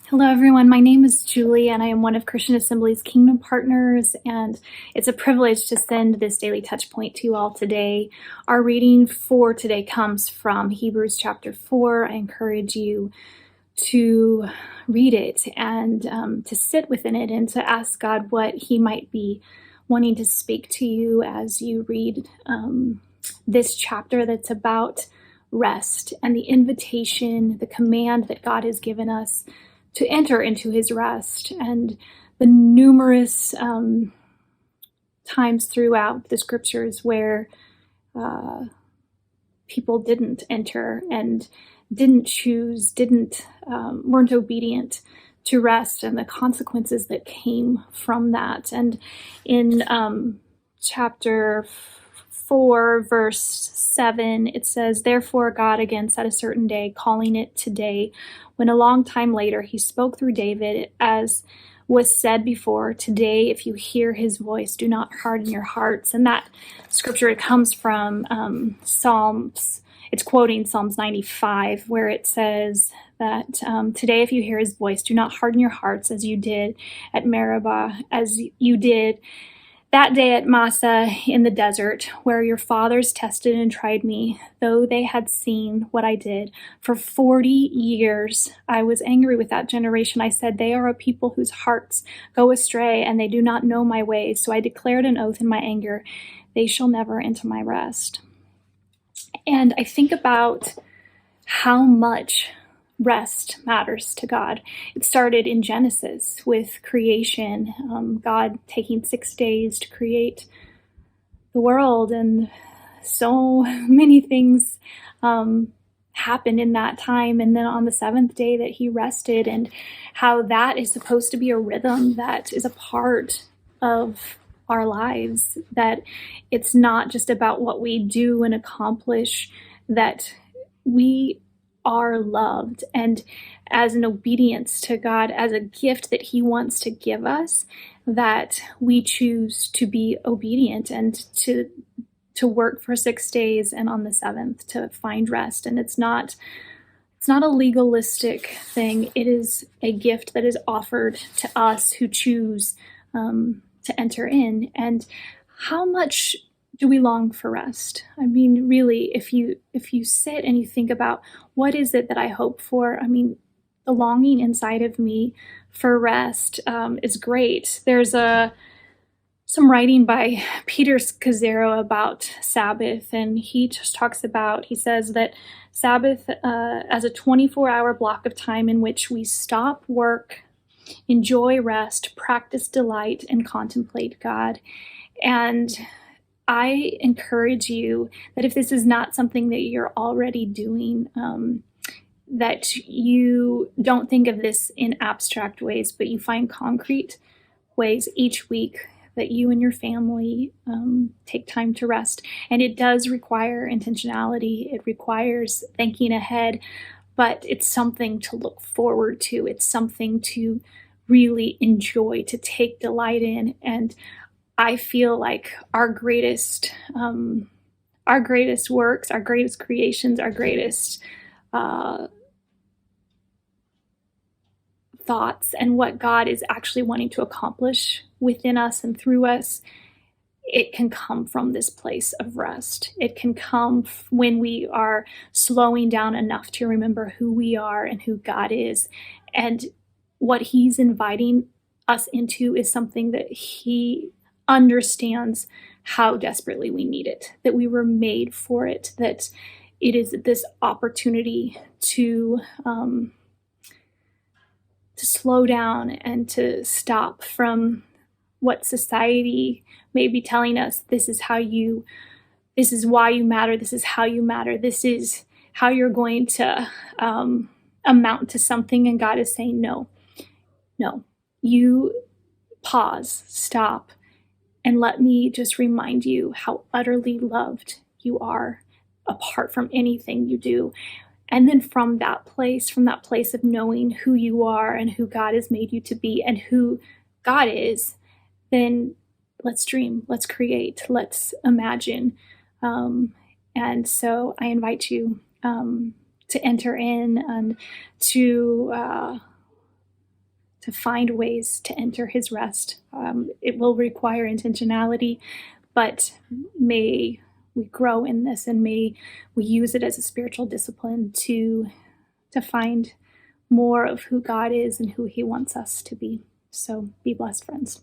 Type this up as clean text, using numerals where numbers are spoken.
Hello, everyone. My name is Julie, and I am one of Christian Assembly's Kingdom Partners, and it's a privilege to send this daily touch point to you all today. Our reading for today comes from Hebrews chapter 4. I encourage you to read it and to sit within it and to ask God what He might be wanting to speak to you as you read this chapter that's about rest and the invitation, the command that God has given us to enter into His rest, and the numerous times throughout the scriptures where people didn't enter and didn't choose, weren't obedient to rest, and the consequences that came from that. And in chapter 4, verse 7, it says, "Therefore God again set a certain day, calling it today, when a long time later he spoke through David, as was said before, today if you hear his voice, do not harden your hearts." And that scripture, it comes from Psalms. It's quoting Psalms 95, where it says that today if you hear his voice, do not harden your hearts as you did at Meribah, as you did that day at Massa in the desert, where your fathers tested and tried me, though they had seen what I did. For 40 years I was angry with that generation. I said, they are a people whose hearts go astray, and they do not know my ways. So I declared an oath in my anger, they shall never enter my rest. And I think about how much rest matters to God. It started in Genesis with creation, God taking 6 days to create the world, and so many things happened in that time. And then on the seventh day that he rested, and how that is supposed to be a rhythm that is a part of our lives, that it's not just about what we do and accomplish, that we are loved, and as an obedience to God, as a gift that he wants to give us, that we choose to be obedient and to work for 6 days, and on the seventh to find rest. And it's not a legalistic thing. It is a gift that is offered to us who choose to enter in. And how much do we long for rest? I mean, really, if you sit and you think about what is it that I hope for, I mean, the longing inside of me for rest is great. There's some writing by Peter Scazzero about Sabbath, and he just talks about, he says that Sabbath as a 24-hour block of time in which we stop work, enjoy rest, practice delight, and contemplate God. And I encourage you that if this is not something that you're already doing, that you don't think of this in abstract ways, but you find concrete ways each week that you and your family take time to rest. And it does require intentionality. It requires thinking ahead, but it's something to look forward to. It's something to really enjoy, to take delight in. And I feel like our greatest works, our greatest creations, our greatest thoughts, and what God is actually wanting to accomplish within us and through us, it can come from this place of rest. It can come when we are slowing down enough to remember who we are and who God is. And what he's inviting us into is something that he understands how desperately we need it, that we were made for it, that it is this opportunity to slow down and to stop from what society may be telling us. This is why you matter, this is how you matter, this is how you're going to amount to something. And God is saying, no, you pause, stop, and let me just remind you how utterly loved you are apart from anything you do. And then from that place of knowing who you are and who God has made you to be and who God is, then let's dream, let's create, let's imagine. And so I invite you to enter in and to find ways to enter his rest. It will require intentionality, but may we grow in this, and may we use it as a spiritual discipline to find more of who God is and who he wants us to be. So be blessed, friends.